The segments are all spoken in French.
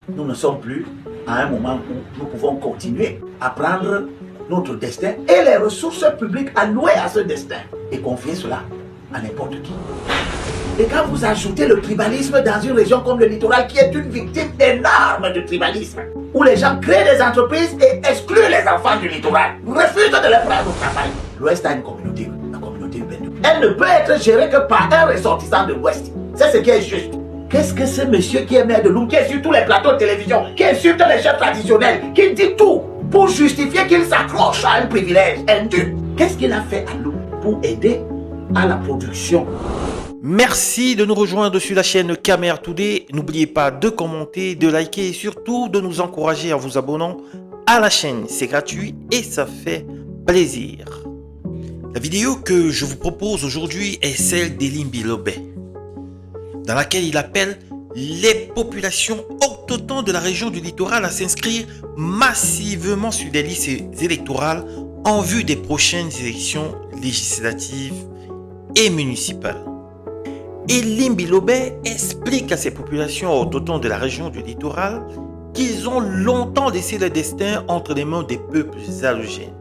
Nous ne sommes plus à un moment où nous pouvons continuer à prendre notre destin et les ressources publiques allouées à ce destin et confier cela à n'importe qui. Et quand vous ajoutez le tribalisme dans une région comme le littoral qui est une victime énorme du tribalisme, où les gens créent des entreprises et excluent les enfants du littoral, refusent de les prendre au travail. L'Ouest a une communauté, la communauté urbaine. Elle ne peut être gérée que par un ressortissant de l'Ouest. C'est ce qui est juste. Qu'est-ce que ce monsieur qui est maire de Loum, qui est sur tous les plateaux de télévision, qui insulte les chefs traditionnels, qui dit tout pour justifier qu'il s'accroche à un privilège indu? Qu'est-ce qu'il a fait à Loum pour aider à la production? Merci de nous rejoindre sur la chaîne Kamer Today. N'oubliez pas de commenter, de liker et surtout de nous encourager en vous abonnant à la chaîne. C'est gratuit et ça fait plaisir. La vidéo que je vous propose aujourd'hui est celle d'Elim Bilobé, dans laquelle il appelle les populations autochtones de la région du littoral à s'inscrire massivement sur des listes électorales en vue des prochaines élections législatives et municipales. Elim Bilobé explique à ces populations autochtones de la région du littoral qu'ils ont longtemps laissé le destin entre les mains des peuples allogènes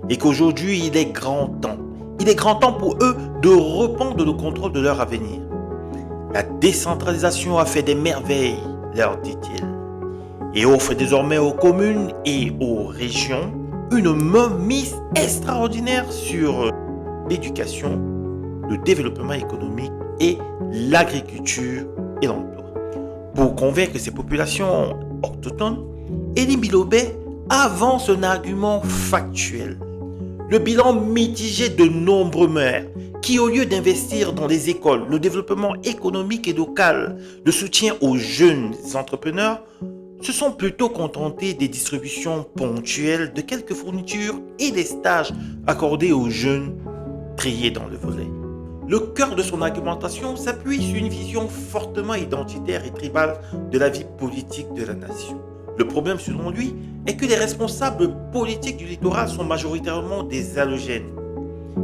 et qu'aujourd'hui il est grand temps. Il est grand temps pour eux de reprendre le contrôle de leur avenir. La décentralisation a fait des merveilles, leur dit-il, et offre désormais aux communes et aux régions une mainmise extraordinaire sur l'éducation, le développement économique et l'agriculture et l'emploi. Pour convaincre ces populations autochtones, Elim Bilobé avance un argument factuel. Le bilan mitigé de nombreux maires qui, au lieu d'investir dans les écoles, le développement économique et local, le soutien aux jeunes entrepreneurs, se sont plutôt contentés des distributions ponctuelles de quelques fournitures et des stages accordés aux jeunes triés dans le volet. Le cœur de son argumentation s'appuie sur une vision fortement identitaire et tribale de la vie politique de la nation. Le problème, selon lui, est que les responsables politiques du littoral sont majoritairement des allogènes.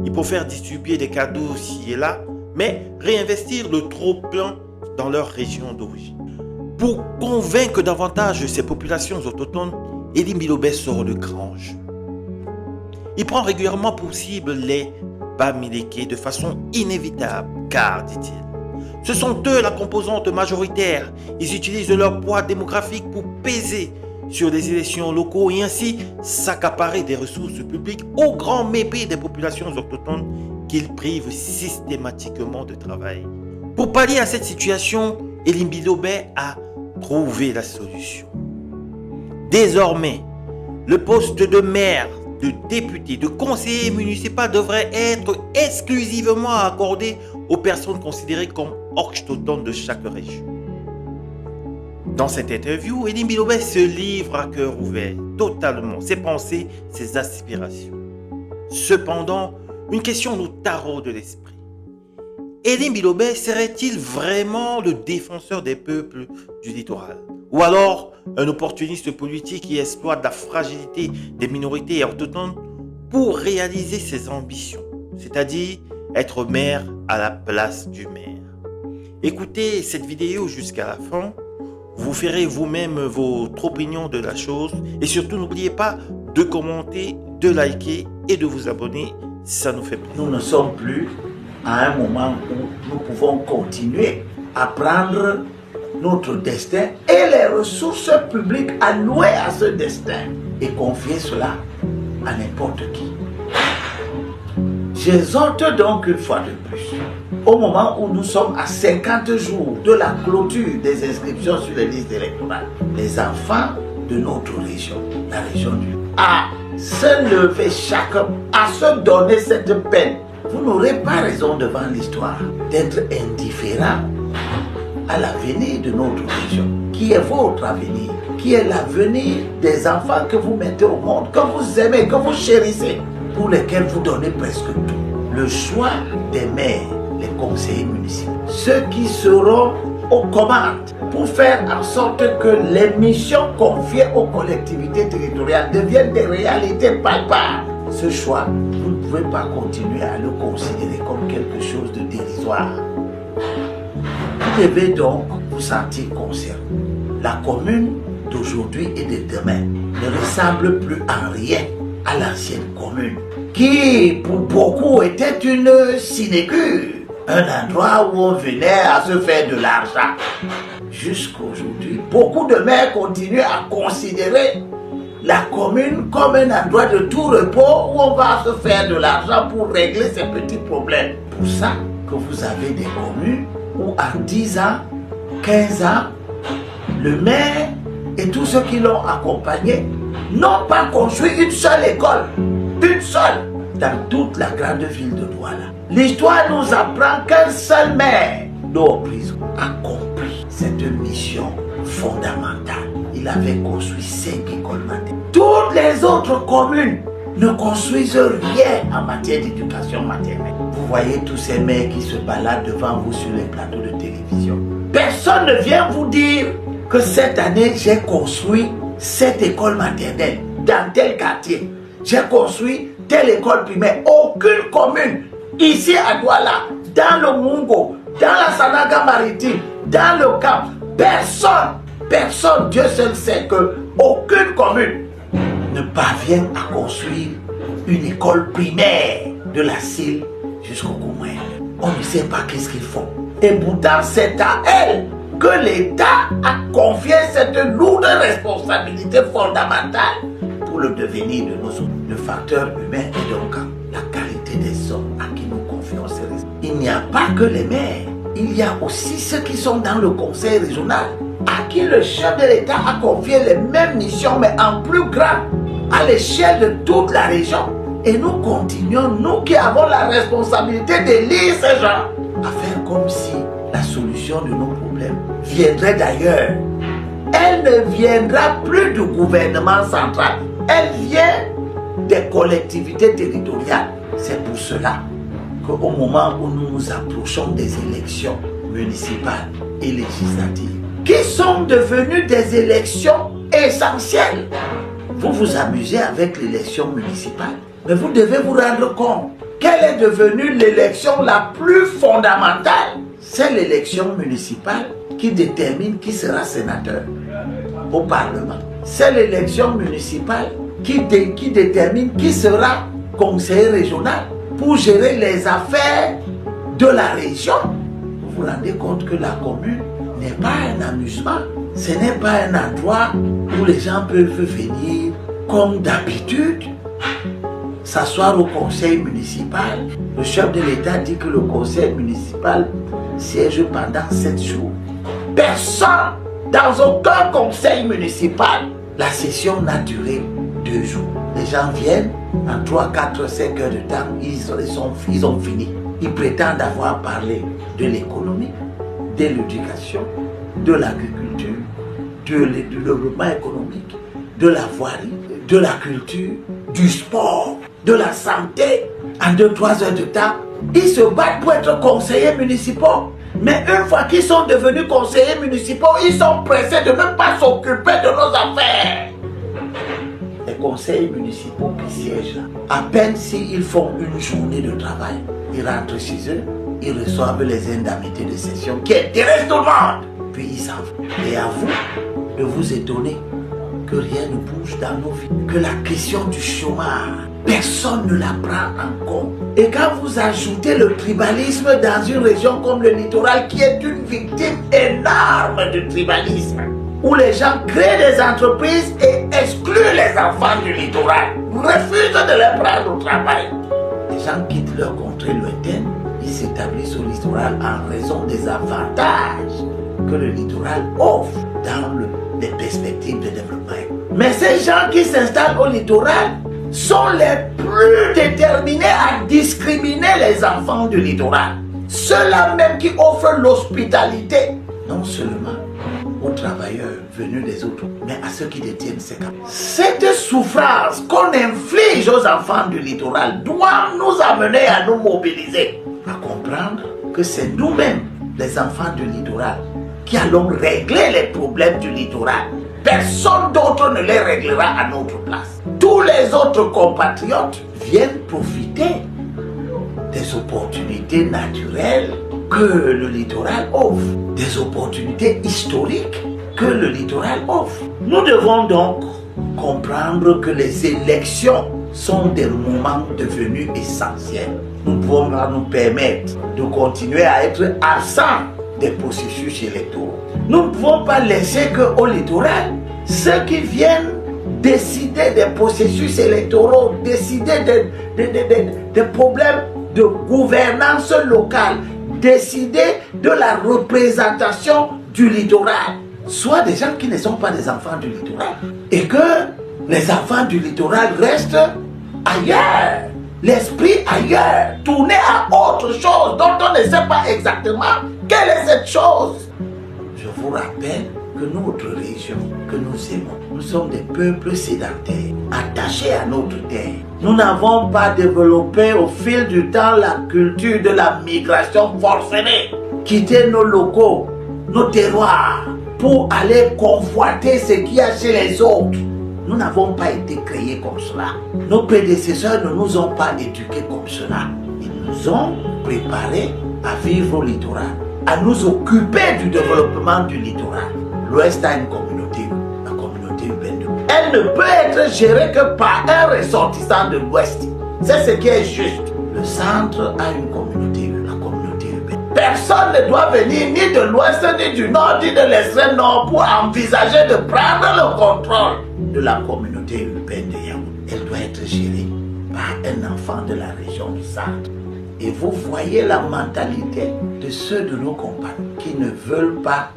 Ils préfèrent distribuer des cadeaux ci et là, mais réinvestir le trop-plein dans leur région d'origine. Pour convaincre davantage ces populations autochtones, Elim Bilobé sort le grand jeu. Il prend régulièrement pour cible les Bamileke de façon inévitable, car, dit-il, ce sont eux la composante majoritaire. Ils utilisent leur poids démographique pour peser sur les élections locaux et ainsi s'accaparer des ressources publiques au grand mépris des populations autochtones qu'ils privent systématiquement de travail. Pour pallier à cette situation, Elim Bilobé a trouvé la solution. Désormais, le poste de maire, de député, de conseiller municipal devrait être exclusivement accordé aux personnes considérées comme autochtones de chaque région. Dans cette interview, Elim Bilobé se livre à cœur ouvert, totalement, ses pensées, ses aspirations. Cependant, une question nous taraude l'esprit. Elim Bilobé serait-il vraiment le défenseur des peuples du littoral? Ou alors un opportuniste politique qui exploite la fragilité des minorités autochtones pour réaliser ses ambitions, c'est-à-dire être maire à la place du maire? Écoutez cette vidéo jusqu'à la fin, vous ferez vous-même votre opinion de la chose et surtout n'oubliez pas de commenter, de liker et de vous abonner, ça nous fait plaisir. Nous ne sommes plus à un moment où nous pouvons continuer à prendre notre destin et les ressources publiques allouées à ce destin et confier cela à n'importe qui. J'exhorte donc une fois de plus, au moment où nous sommes à 50 jours de la clôture des inscriptions sur les listes électorales, les enfants de notre région, la région du à se lever chacun, à se donner cette peine. Vous n'aurez pas raison devant l'histoire d'être indifférent à l'avenir de notre région, qui est votre avenir, qui est l'avenir des enfants que vous mettez au monde, que vous aimez, que vous chérissez, pour lesquels vous donnez presque tout. Le choix des maires, les conseillers municipaux, ceux qui seront aux commandes pour faire en sorte que les missions confiées aux collectivités territoriales deviennent des réalités palpables. Ce choix, vous ne pouvez pas continuer à le considérer comme quelque chose de dérisoire. Vous devez donc vous sentir concerné. la commune d'aujourd'hui et de demain ne ressemble plus en rien à l'ancienne commune, qui pour beaucoup était une sinécure, un endroit où on venait à se faire de l'argent. Jusqu'aujourd'hui, beaucoup de maires continuent à considérer la commune comme un endroit de tout repos où on va se faire de l'argent pour régler ces petits problèmes. Pour ça que vous avez des communes où en 10 ans, 15 ans, le maire et tous ceux qui l'ont accompagné n'ont pas construit une seule école. Une seule. Dans toute la grande ville de Douala. L'histoire nous apprend qu'un seul maire d'Haut-Prison a compris cette mission fondamentale. Il avait construit 5 écoles maternelles. Toutes les autres communes ne construisent rien en matière d'éducation maternelle. Vous voyez tous ces maires qui se baladent devant vous sur les plateaux de télévision. Personne ne vient vous dire que cette année, j'ai construit cette école maternelle dans tel quartier. J'ai construit telle école primaire. Aucune commune, ici à Douala, dans le Mungo, dans la Sanaga maritime, dans le Cap, personne, Dieu seul sait que aucune commune ne parvient à construire une école primaire de la Sile jusqu'au Koumouen. On ne sait pas qu'est-ce qu'ils font. Et pourtant, c'est à elle que l'État a confié cette lourde responsabilité fondamentale pour le devenir de nos hommes. Le facteur humain est donc la qualité des hommes à qui nous confions ces responsabilités. Il n'y a pas que les maires, il y a aussi ceux qui sont dans le conseil régional, à qui le chef de l'État a confié les mêmes missions, mais en plus grand, à l'échelle de toute la région. Et nous continuons, nous qui avons la responsabilité d'élire ces gens, à faire comme si la solution de nos problèmes viendrait d'ailleurs. Elle ne viendra plus du gouvernement central, elle vient des collectivités territoriales. C'est pour cela qu'au moment où nous nous approchons des élections municipales et législatives, qui sont devenues des élections essentielles, vous vous amusez avec l'élection municipale, mais vous devez vous rendre compte qu'elle est devenue l'élection la plus fondamentale. C'est l'élection municipale qui détermine qui sera sénateur au Parlement. C'est l'élection municipale qui détermine qui sera conseiller régional pour gérer les affaires de la région. Vous vous rendez compte que la commune n'est pas un amusement. Ce n'est pas un endroit où les gens peuvent venir comme d'habitude, s'asseoir au conseil municipal. Le chef de l'État dit que le conseil municipal siège pendant 7 jours. Personne, dans aucun conseil municipal, la session n'a duré 2 jours. Les gens viennent, en 3, 4, 5 heures de temps, ils ont fini. Ils prétendent avoir parlé de l'économie, de l'éducation, de l'agriculture, du développement économique, de la voirie, de la culture, du sport, de la santé. En 2, 3 heures de temps, ils se battent pour être conseillers municipaux. Mais une fois qu'ils sont devenus conseillers municipaux, ils sont pressés de même pas s'occuper de nos affaires. Les conseils municipaux qui siègent là, à peine s'ils font une journée de travail, ils rentrent chez eux, ils reçoivent les indemnités de session qui intéressent tout le monde. Puis ils s'en vont. Et à vous de vous étonner que rien ne bouge dans nos vies, que la question du chômage, personne ne la prend en compte. Et quand vous ajoutez le tribalisme dans une région comme le littoral, qui est une victime énorme du tribalisme, où les gens créent des entreprises et excluent les enfants du littoral, refusent de les prendre au travail. Les gens quittent leur contrée lointaine, ils s'établissent au littoral en raison des avantages que le littoral offre dans les perspectives de développement. Mais ces gens qui s'installent au littoral sont les plus déterminés à discriminer les enfants du littoral. Ceux-là même qui offrent l'hospitalité, non seulement aux travailleurs venus des autres, mais à ceux qui détiennent ces camps. Cette souffrance qu'on inflige aux enfants du littoral doit nous amener à nous mobiliser, à comprendre que c'est nous-mêmes, les enfants du littoral, qui allons régler les problèmes du littoral. Personne d'autre ne les réglera à notre place. Tous les autres compatriotes viennent profiter des opportunités naturelles que le littoral offre, des opportunités historiques que le littoral offre. Nous devons donc comprendre que les élections sont des moments devenus essentiels. Nous ne pouvons pas nous permettre de continuer à être absents des processus électoraux. Nous ne pouvons pas laisser qu'au littoral, ceux qui viennent décider des processus électoraux, décider des problèmes de gouvernance locale, décider de la représentation du littoral, soit des gens qui ne sont pas des enfants du littoral, et que les enfants du littoral restent ailleurs, l'esprit ailleurs, tourné à autre chose dont on ne sait pas exactement quelle est cette chose. Je vous rappelle que notre région, que nous aimons, nous sommes des peuples sédentaires, attachés à notre terre. Nous n'avons pas développé au fil du temps la culture de la migration forcenée, quitter nos locaux, nos terroirs, pour aller convoiter ce qu'il y a chez les autres. Nous n'avons pas été créés comme cela. Nos prédécesseurs ne nous ont pas éduqués comme cela. Ils nous ont préparés à vivre au littoral, à nous occuper du développement du littoral. L'Ouest a une communauté, la communauté urbaine. Elle ne peut être gérée que par un ressortissant de l'Ouest. C'est ce qui est juste. Le centre a une communauté, la communauté urbaine. Personne ne doit venir ni de l'Ouest, ni du Nord, ni de l'extrême Nord pour envisager de prendre le contrôle de la communauté urbaine de Yaoundé. Elle doit être gérée par un enfant de la région du centre. Et vous voyez la mentalité de ceux de nos compagnons qui ne veulent pas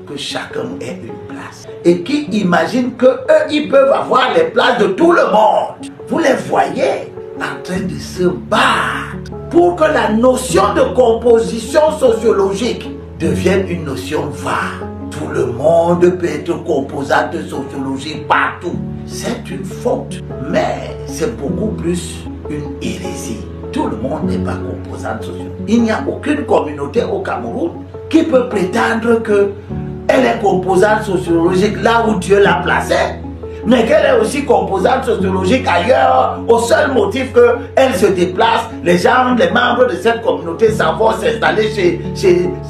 que chacun ait une place et qui imaginent qu'eux, ils peuvent avoir les places de tout le monde. Vous les voyez en train de se battre pour que la notion de composition sociologique devienne une notion vague. Tout le monde peut être composante sociologique partout. C'est une faute, mais c'est beaucoup plus une hérésie. Tout le monde n'est pas composante sociologique. Il n'y a aucune communauté au Cameroun qui peut prétendre qu'elle est composante sociologique là où Dieu l'a placée, mais qu'elle est aussi composante sociologique ailleurs, au seul motif qu'elle se déplace. Les gens, les membres de cette communauté s'en vont s'installer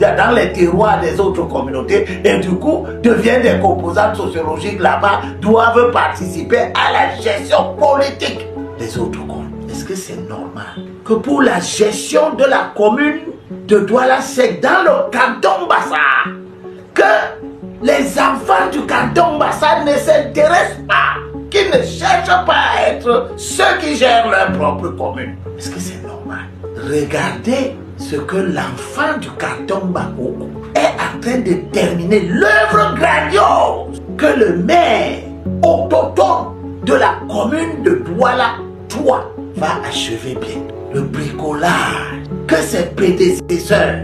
dans les terroirs des autres communautés et du coup deviennent des composantes sociologiques là-bas, doivent participer à la gestion politique des autres communes. Est-ce que c'est normal que pour la gestion de la commune de Douala-Sec dans le canton Bassa, que les enfants du canton Bassa ne s'intéressent pas, qu'ils ne cherchent pas à être ceux qui gèrent leur propre commune? Est-ce que c'est normal? Regardez ce que l'enfant du canton Bakoko est en train de terminer, l'œuvre grandiose que le maire autochtone de la commune de Douala 3 va achever bien. Le bricolage que ses prédécesseurs,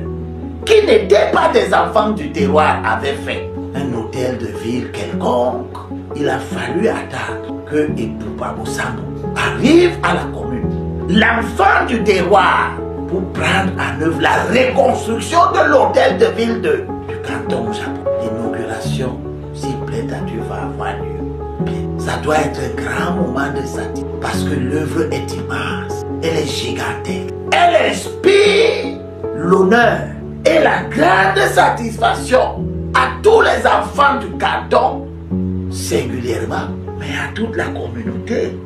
qui n'étaient pas des enfants du terroir, avaient fait. Un hôtel de ville quelconque, il a fallu attendre que Epoupa Bossambo arrive à la commune, l'enfant du terroir, pour prendre en œuvre la reconstruction de l'hôtel de ville du canton Japon. L'inauguration, si plaît à Dieu, va avoir lieu. Bien, ça doit être un grand moment de satisfaction parce que l'œuvre est immense, elle est gigantesque, elle inspire l'honneur et la grande satisfaction à tous les enfants du canton, singulièrement, mais à toute la communauté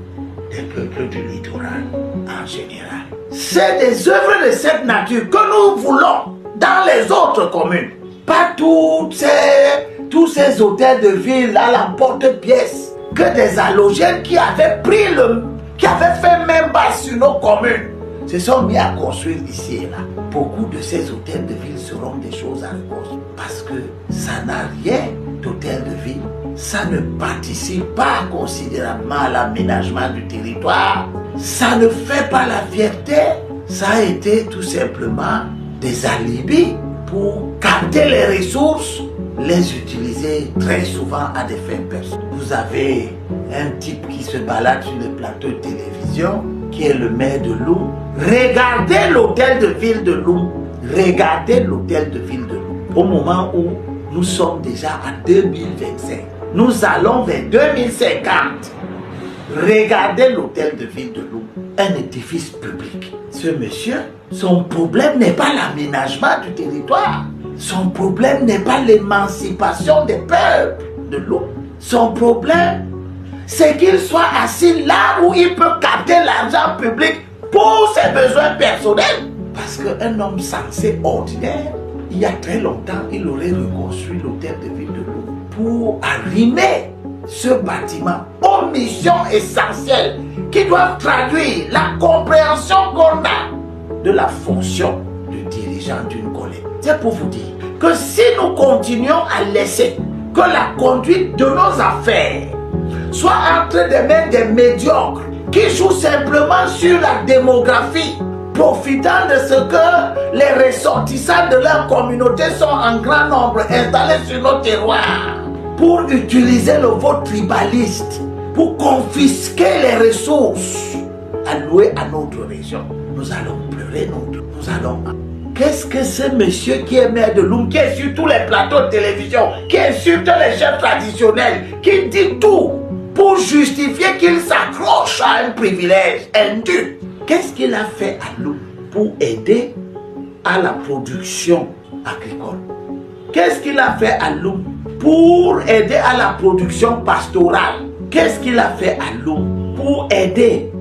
des peuples du littoral en général. C'est des œuvres de cette nature que nous voulons dans les autres communes. Pas tous ces hôtels de ville à la porte-pièce que des halogènes qui avaient fait même bas sur nos communes se sont mis à construire ici et là. Beaucoup de ces hôtels de ville seront des choses à reconstruire parce que ça n'a rien d'hôtel de ville. Ça ne participe pas considérablement à l'aménagement du territoire. Ça ne fait pas la fierté. Ça a été tout simplement des alibis pour capter les ressources, les utiliser très souvent à des fins personnelles. Vous avez un type qui se balade sur le plateau de télévision, qui est le maire de Loum. Regardez l'hôtel de ville de Loum. Regardez l'hôtel de ville de Loum. Au moment où nous sommes déjà à 2025, nous allons vers 2050. Regardez l'hôtel de ville de Loum, un édifice public. Ce monsieur, son problème n'est pas l'aménagement du territoire. Son problème n'est pas l'émancipation des peuples de Loum. Son problème, c'est qu'il soit assis là où il peut capter l'argent public pour ses besoins personnels. Parce qu'un homme censé ordinaire, il y a très longtemps, il aurait reconstruit l'hôtel de ville de Loum pour arrimer ce bâtiment aux missions essentielles qui doivent traduire la compréhension qu'on a de la fonction de dirigeant d'une collègue. C'est pour vous dire que si nous continuons à laisser que la conduite de nos affaires soit entre les mains des médiocres qui jouent simplement sur la démographie, profitant de ce que les ressortissants de leur communauté sont en grand nombre installés sur nos terroirs, pour utiliser le vote tribaliste, pour confisquer les ressources allouées à notre région, nous allons pleurer, nous allons... Qu'est-ce que ce monsieur qui est maire de Loum, qui est sur tous les plateaux de télévision, qui insulte les chefs traditionnels, qui dit tout pour justifier qu'il s'accroche à un privilège indu? Qu'est-ce qu'il a fait à Loum pour aider à la production agricole? Qu'est-ce qu'il a fait à Loum pour aider à la production pastorale? Qu'est-ce qu'il a fait à Loum pour aider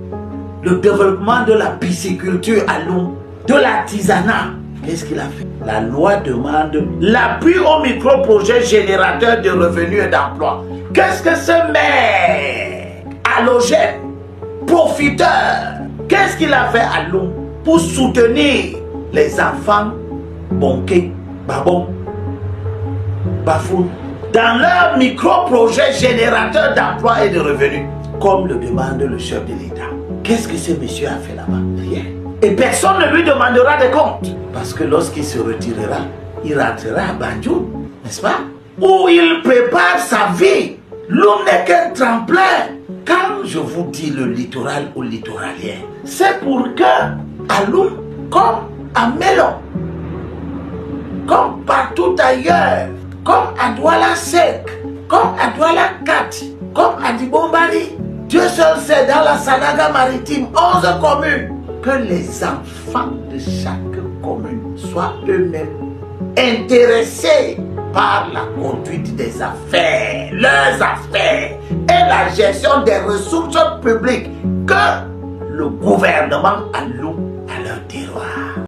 le développement de la pisciculture à Loum, de l'artisanat? Qu'est-ce qu'il a fait? La loi demande l'appui au micro-projet générateur de revenus et d'emplois. Qu'est-ce que ce maire halogène, profiteur, qu'est-ce qu'il a fait à Loum pour soutenir les enfants Bonké, Babon, Bafoun dans leur micro-projet générateur d'emplois et de revenus, comme le demande le chef de l'État? Qu'est-ce que ce monsieur a fait là-bas? Rien. Et personne ne lui demandera des comptes. Parce que lorsqu'il se retirera, il rentrera à Banjul, n'est-ce pas? Où il prépare sa vie. Loum n'est qu'un tremplin. Quand je vous dis le littoral ou littoralien, c'est pour que à Loum, comme à Mélon, comme partout ailleurs, comme à Douala Sec, comme à Douala Kat, comme à Dibombari, Dieu seul sait, dans la Sanaga maritime, 11 communes, que les enfants de chaque commune soient eux-mêmes intéressés par la conduite des affaires, leurs affaires et la gestion des ressources publiques que le gouvernement alloue à leur terroir.